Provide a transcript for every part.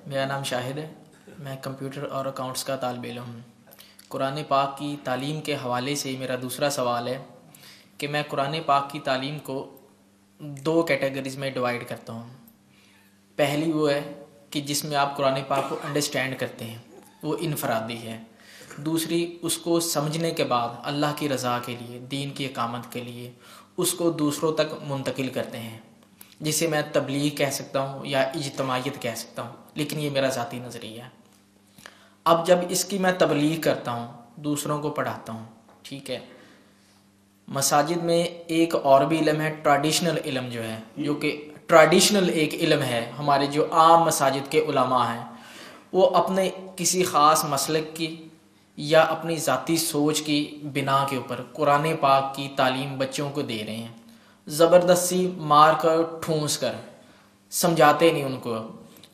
میرا نام شاہد ہے، میں کمپیوٹر اور اکاؤنٹس کا طالب علم ہوں۔ قرآن پاک کی تعلیم کے حوالے سے میرا دوسرا سوال ہے کہ میں قرآن پاک کی تعلیم کو دو کیٹیگریز میں ڈیوائیڈ کرتا ہوں۔ پہلی وہ ہے کہ جس میں آپ قرآن پاک کو انڈرسٹینڈ کرتے ہیں، وہ انفرادی ہے۔ دوسری، اس کو سمجھنے کے بعد اللہ کی رضا کے لیے، دین کی اقامت کے لیے اس کو دوسروں تک منتقل کرتے ہیں، جسے میں تبلیغ کہہ سکتا ہوں یا اجتماعیت کہہ سکتا ہوں، لیکن یہ میرا ذاتی نظریہ ہے۔ اب جب اس کی میں تبلیغ کرتا ہوں، دوسروں کو پڑھاتا ہوں، ٹھیک ہے، مساجد میں ایک اور بھی علم ہے، ٹریڈیشنل علم جو ہے، جو کہ ٹریڈیشنل ایک علم ہے۔ ہمارے جو عام مساجد کے علماء ہیں وہ اپنے کسی خاص مسلک کی یا اپنی ذاتی سوچ کی بنا کے اوپر قرآن پاک کی تعلیم بچوں کو دے رہے ہیں، زبردستی مار کر ٹھونس کر، سمجھاتے نہیں ان کو،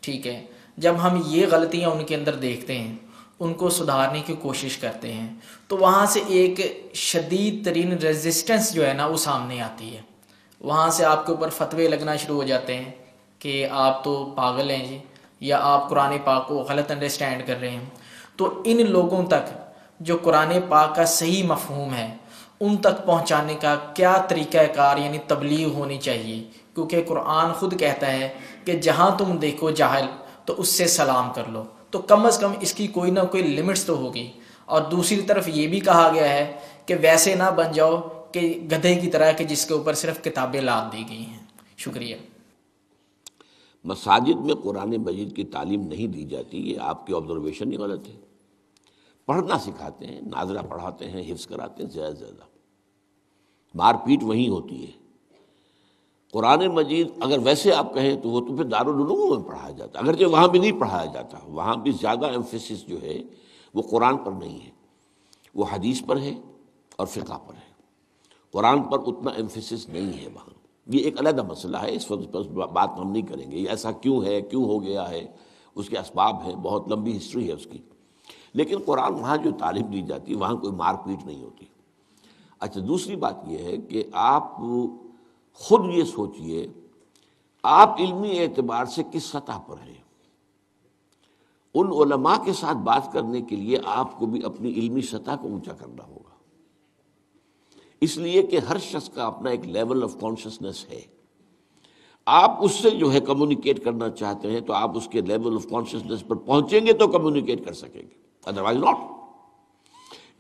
ٹھیک ہے۔ جب ہم یہ غلطیاں ان کے اندر دیکھتے ہیں، ان کو سدھارنے کی کوشش کرتے ہیں، تو وہاں سے ایک شدید ترین ریزسٹنس جو ہے نا وہ سامنے آتی ہے۔ وہاں سے آپ کے اوپر فتوے لگنا شروع ہو جاتے ہیں کہ آپ تو پاگل ہیں جی، یا آپ قرآن پاک کو غلط انڈرسٹینڈ کر رہے ہیں۔ تو ان لوگوں تک جو قرآن پاک کا صحیح مفہوم ہے ان تک پہنچانے کا کیا طریقہ کار یعنی تبلیغ ہونی چاہیے، کیونکہ قرآن خود کہتا ہے کہ جہاں تم دیکھو جاہل تو اس سے سلام کر لو، تو کم از کم اس کی کوئی نہ کوئی لمٹس تو ہوگی۔ اور دوسری طرف یہ بھی کہا گیا ہے کہ ویسے نہ بن جاؤ کہ گدھے کی طرح کہ جس کے اوپر صرف کتابیں لاد دی گئی ہیں۔ شکریہ۔ مساجد میں قرآن مجید کی تعلیم نہیں دی جاتی، یہ آپ کی آبزرویشن ہی غلط ہے۔ پڑھنا سکھاتے ہیں، ناظرہ پڑھاتے ہیں، حفظ کراتے ہیں، زیادہ سے زیادہ مار پیٹ وہیں ہوتی ہے۔ قرآن مجید اگر ویسے آپ کہیں تو وہ تو پھر دارالعلوم میں پڑھایا جاتا، اگرچہ وہاں بھی نہیں پڑھایا جاتا، وہاں بھی زیادہ ایمفیسس جو ہے وہ قرآن پر نہیں ہے، وہ حدیث پر ہے اور فقہ پر ہے۔ قرآن پر اتنا ایمفیسس نہیں ہے وہاں۔ یہ ایک علیحدہ مسئلہ ہے، اس وقت پر بات ہم نہیں کریں گے، یہ ایسا کیوں ہے، کیوں ہو گیا ہے، اس کے اسباب ہیں، بہت لمبی ہسٹری ہے اس کی۔ لیکن قرآن وہاں جو تعلیم دی جاتی ہے وہاں کوئی مار پیٹ نہیں ہوتی۔ اچھا، دوسری بات یہ ہے کہ آپ خود یہ سوچئے آپ علمی اعتبار سے کس سطح پر ہیں۔ ان علماء کے ساتھ بات کرنے کے لیے آپ کو بھی اپنی علمی سطح کو اونچا کرنا ہوگا، اس لیے کہ ہر شخص کا اپنا ایک لیول آف کانشسنس ہے۔ آپ اس سے جو ہے کمیونیکیٹ کرنا چاہتے ہیں تو آپ اس کے لیول آف کانشسنس پر پہنچیں گے تو کمیونیکیٹ کر سکیں گے، ادروائز ناٹ۔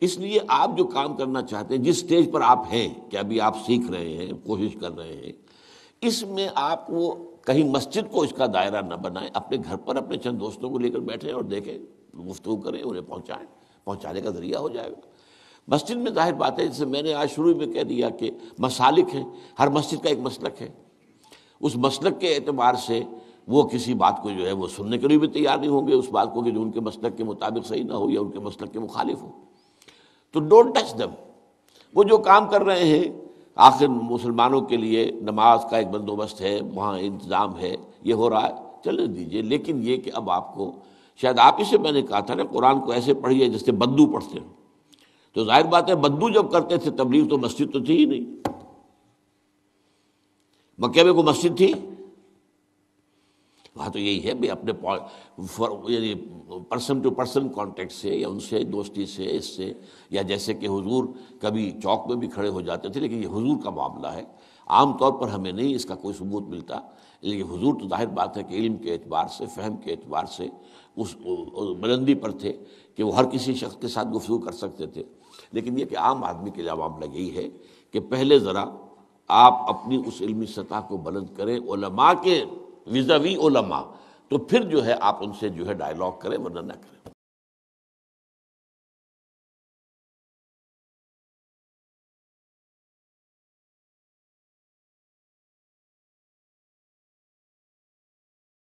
اس لیے آپ جو کام کرنا چاہتے ہیں، جس سٹیج پر آپ ہیں کہ ابھی آپ سیکھ رہے ہیں، کوشش کر رہے ہیں، اس میں آپ وہ کہیں مسجد کو اس کا دائرہ نہ بنائیں، اپنے گھر پر اپنے چند دوستوں کو لے کر بیٹھیں اور دیکھیں، گفتگو کریں، انہیں پہنچائیں، پہنچانے کا ذریعہ ہو جائے گا۔ مسجد میں ظاہر بات ہے، جیسے میں نے آج شروع میں کہہ دیا کہ مسالک ہیں، ہر مسجد کا ایک مسلک ہے، اس مسلک کے اعتبار سے وہ کسی بات کو جو ہے وہ سننے کے لیے بھی تیار نہیں ہوں گے، اس بات کو کہ جو ان کے مسلک کے مطابق صحیح نہ ہو یا ان کے مسلک کے مخالف ہو، تو ڈونٹ ٹچ دم۔ وہ جو کام کر رہے ہیں، آخر مسلمانوں کے لیے نماز کا ایک بندوبست ہے، وہاں انتظام ہے، یہ ہو رہا ہے، چلنے دیجئے۔ لیکن یہ کہ اب آپ کو، شاید آپ ہی سے میں نے کہا تھا نا، قرآن کو ایسے پڑھیے جس سے بدو پڑھتے ہیں، تو ظاہر بات ہے بدو جب کرتے تھے تبلیغ تو مسجد تو تھی ہی نہیں۔ مکہ میں کوئی مسجد تھی؟ وہاں تو یہی ہے بھی اپنے یعنی پرسن ٹو پرسن کانٹیکٹ سے یا ان سے دوستی سے، اس سے، یا جیسے کہ حضور کبھی چوک میں بھی کھڑے ہو جاتے تھے، لیکن یہ حضور کا معاملہ ہے، عام طور پر ہمیں نہیں اس کا کوئی ثبوت ملتا، لیکن حضور تو ظاہر بات ہے کہ علم کے اعتبار سے، فہم کے اعتبار سے اس بلندی پر تھے کہ وہ ہر کسی شخص کے ساتھ گفتگو کر سکتے تھے۔ لیکن یہ کہ عام آدمی کے لیے معاملہ یہی ہے کہ پہلے ذرا آپ اپنی اس علمی سطح کو بلند کریں علماء کے ویزاوی علماء، تو پھر جو ہے آپ ان سے جو ہے ڈائلاگ کریں، ورنہ نہ کریں۔